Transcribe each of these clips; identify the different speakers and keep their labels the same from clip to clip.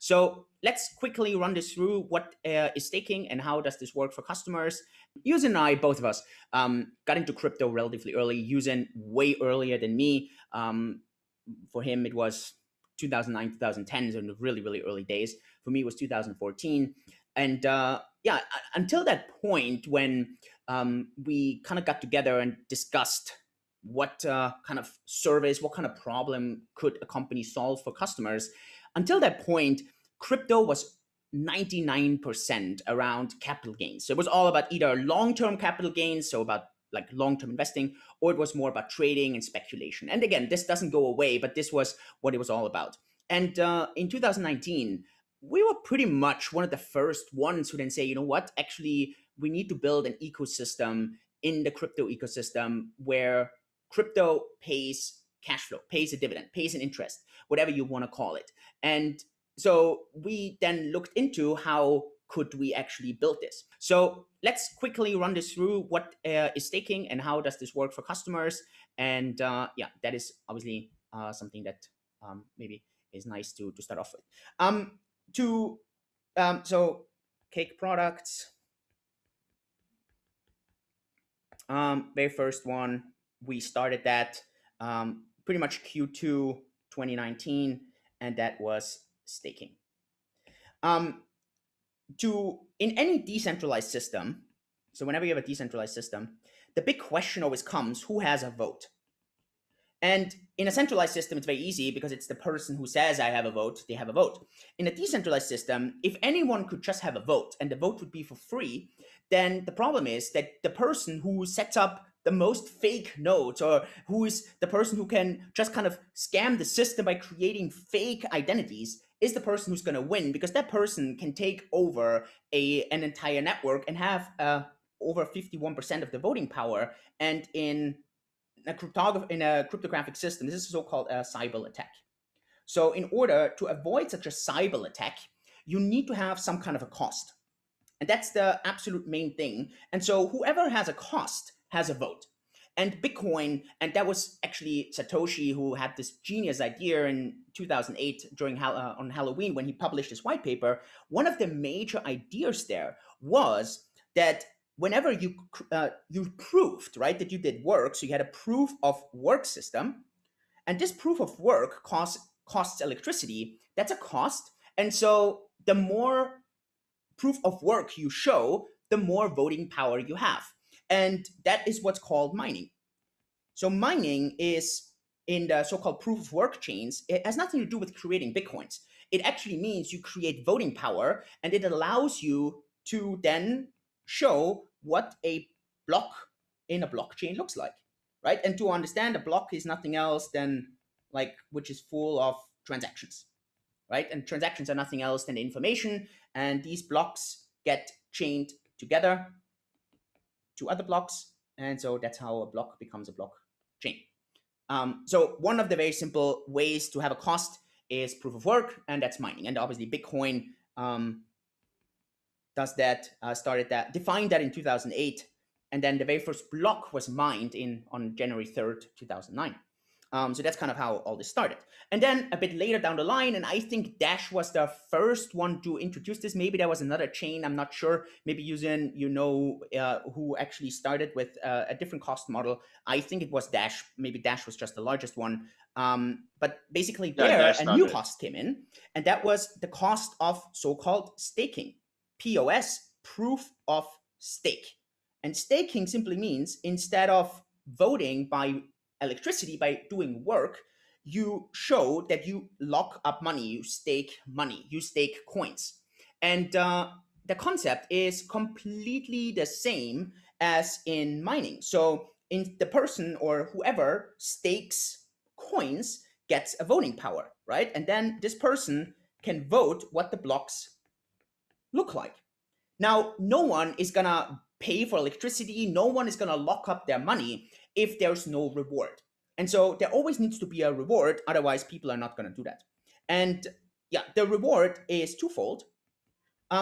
Speaker 1: So let's quickly run this through. What is staking and how does this work for customers? u-zyn and I, both of us, got into crypto relatively early. u-zyn way earlier than me. For him, it was 2009, 2010, so in the really, really early days. For me, it was 2014. And yeah, until that point when we kind of got together and discussed what kind of service, what kind of problem could a company solve for customers. Until that point, crypto was 99% around capital gains. So it was all about either long-term capital gains, so about like long-term investing, or it was more about trading and speculation. And again, this doesn't go away, but this was what it was all about. And in 2019, we were pretty much one of the first ones who then say, you know what, actually, we need to build an ecosystem in the crypto ecosystem where crypto pays cash flow, pays a dividend, pays an interest, whatever you want to call it. And so we then looked into how could we actually build this. So let's quickly run this through. What is staking and how does this work for customers? And yeah, that is obviously something that maybe is nice to start off with. So cake products. Very first one, we started that pretty much Q2 2019, and that was staking. In any decentralized system, so whenever you have a decentralized system, the big question always comes, who has a vote? And in a centralized system, it's very easy because it's the person who says, I have a vote, they have a vote. In a decentralized system, if anyone could just have a vote and the vote would be for free, then the problem is that the person who sets up the most fake nodes, or who is the person who can just kind of scam the system by creating fake identities, is the person who's going to win, because that person can take over an entire network and have over 51% of the voting power. And in a cryptographic system, this is so-called a cyber attack. So in order to avoid such a cyber attack, you need to have some kind of a cost. And that's the absolute main thing. And so whoever has a cost has a vote. And Bitcoin, and that was actually Satoshi who had this genius idea in 2008 during on Halloween when he published his white paper. One of the major ideas there was that whenever you proved, right, that you did work, so you had a proof of work system, and this proof of work costs electricity, that's a cost. And so the more proof of work you show, the more voting power you have. And that is what's called mining. So mining is in the so-called proof of work chains. It has nothing to do with creating Bitcoins. It actually means you create voting power, and it allows you to then show what a block in a blockchain looks like, right? And to understand, a block is nothing else than which is full of transactions, right? And transactions are nothing else than information, and these blocks get chained together to other blocks, and so that's how a block becomes a blockchain. So one of the very simple ways to have a cost is proof of work, and that's mining. And obviously Bitcoin does that, defined that in 2008, and then the very first block was mined on January 3rd, 2009. So that's kind of how all this started. And then a bit later down the line, and I think Dash was the first one to introduce this. Maybe there was another chain, I'm not sure. Maybe u-zyn, who actually started with a different cost model. I think it was Dash. Maybe Dash was just the largest one. But basically a new cost came in, and that was the cost of so-called staking. POS, proof of stake. And staking simply means instead of voting by electricity, by doing work, you show that you lock up money, you stake coins. And the concept is completely the same as in mining. So in the person or whoever stakes coins gets a voting power, right? And then this person can vote what the blocks look like. Now, no one is gonna pay for electricity, no one is gonna lock up their money if there's no reward. And so there always needs to be a reward, otherwise people are not gonna do that. And yeah, the reward is twofold.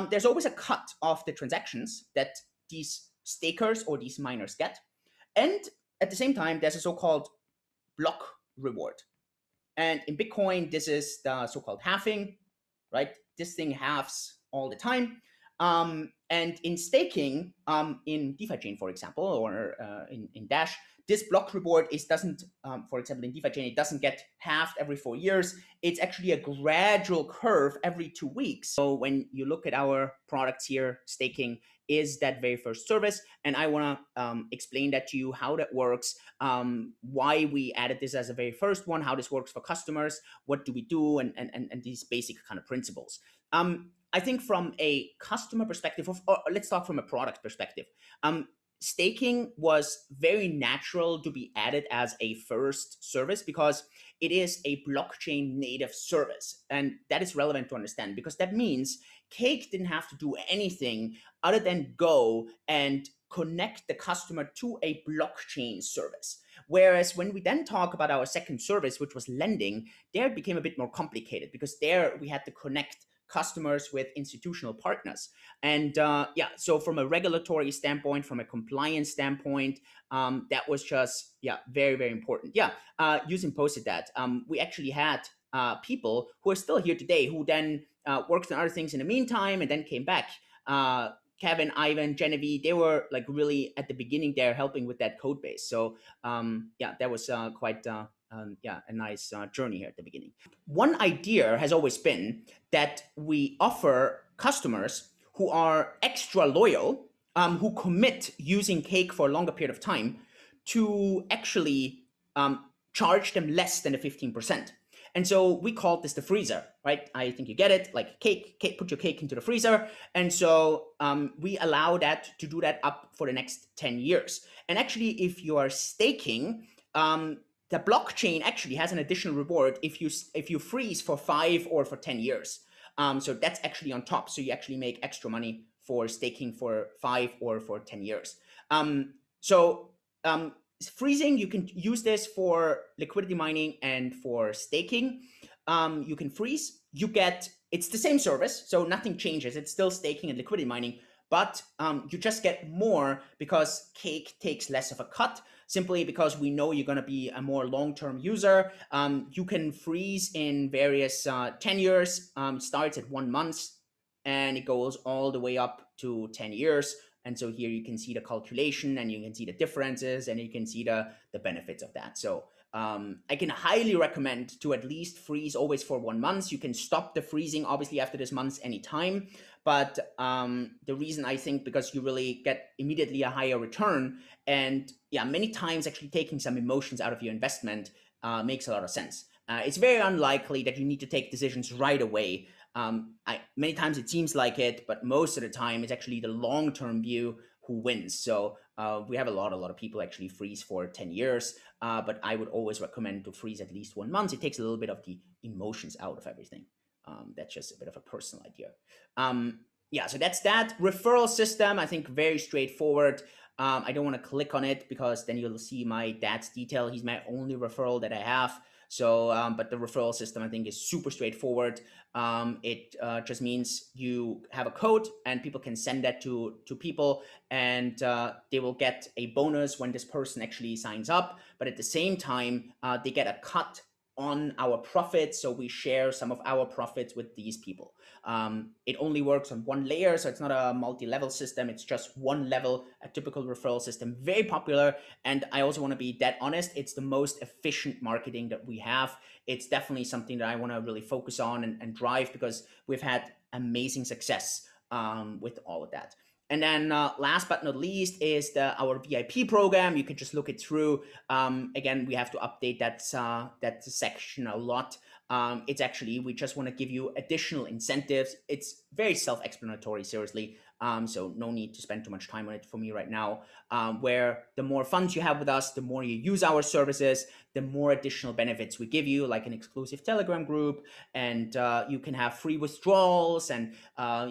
Speaker 1: There's always a cut of the transactions that these stakers or these miners get. And at the same time, there's a so-called block reward. And in Bitcoin, this is the so-called halving, right? this thing halves all the time. And in staking, in DeFi chain, for example, or in Dash, this block reward is doesn't, for example, in DeFi chain, it doesn't get halved every 4 years. It's actually a gradual curve every 2 weeks. So when you look at our products here, staking is that very first service, and I want to explain that to you, how that works, why we added this as a very first one, how this works for customers, what do we do, and these basic kind of principles. I think from a customer perspective, or let's talk from a product perspective. Staking was very natural to be added as a first service because it is a blockchain native service. And that is relevant to understand because that means Cake didn't have to do anything other than go and connect the customer to a blockchain service. Whereas when we then talk about our second service, which was lending, there it became a bit more complicated because there we had to connect customers with institutional partners. And yeah, so from a regulatory standpoint, from a compliance standpoint, that was just, yeah, very, very important. Yeah, u-zyn posted that. We actually had people who are still here today who then worked on other things in the meantime and then came back. Kevin, Ivan, Genevieve, they were like really at the beginning there helping with that code base. So yeah, that was quite yeah, a nice journey here at the beginning. One idea has always been that we offer customers who are extra loyal, who commit using Cake for a longer period of time, to actually charge them less than the 15%. And so we called this the freezer, right? I think you get it, like cake, put your cake into the freezer. And so we allow that to do that up for the next 10 years. And actually, if you are staking, the blockchain actually has an additional reward if you freeze for 5 or for 10 years. So that's actually on top. So you actually make extra money for staking for 5 or for 10 years. Freezing, you can use this for liquidity mining and for staking. You can freeze, it's the same service, so nothing changes. It's still staking and liquidity mining, but you just get more because Cake takes less of a cut, simply because we know you're going to be a more long-term user. You can freeze in various tenures. Starts at 1 month and it goes all the way up to 10 years. And so here you can see the calculation and you can see the differences and you can see the benefits of that. So I can highly recommend to at least freeze always for 1 month. You can stop the freezing obviously after this month anytime. But the reason I think because you really get immediately a higher return, and yeah, many times actually taking some emotions out of your investment makes a lot of sense. It's very unlikely that you need to take decisions right away. Many times it seems like it, but most of the time it's actually the long-term view who wins. So we have a lot of people actually freeze for 10 years, but I would always recommend to freeze at least 1 month. It takes a little bit of the emotions out of everything. That's just a bit of a personal idea. Yeah, so that's that. Referral system, I think very straightforward. I don't want to click on it because then you'll see my dad's detail. He's my only referral that I have. So, but the referral system I think is super straightforward. It just means you have a code and people can send that to people, and they will get a bonus when this person actually signs up. But at the same time, they get a cut on our profits, so we share some of our profits with these people. It only works on one layer, so it's not a multi-level system. It's just one level, a typical referral system, very popular. And I also want to be dead honest, it's the most efficient marketing that we have. It's definitely something that I want to really focus on and drive because we've had amazing success with all of that. And then last but not least is our VIP program. You can just look it through. Again, we have to update that section a lot. It's actually, we just want to give you additional incentives. It's very self-explanatory, seriously. So no need to spend too much time on it for me right now, where the more funds you have with us, the more you use our services, the more additional benefits we give you, like an exclusive Telegram group, and you can have free withdrawals, and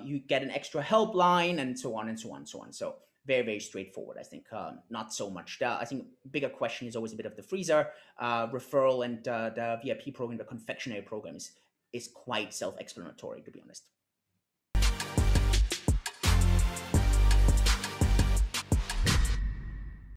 Speaker 1: you get an extra helpline, and so on and so on and so on. So very, very straightforward, I think. Not so much. I think bigger question is always a bit of the freezer, referral, and the VIP program, the confectionery program is quite self-explanatory, to be honest.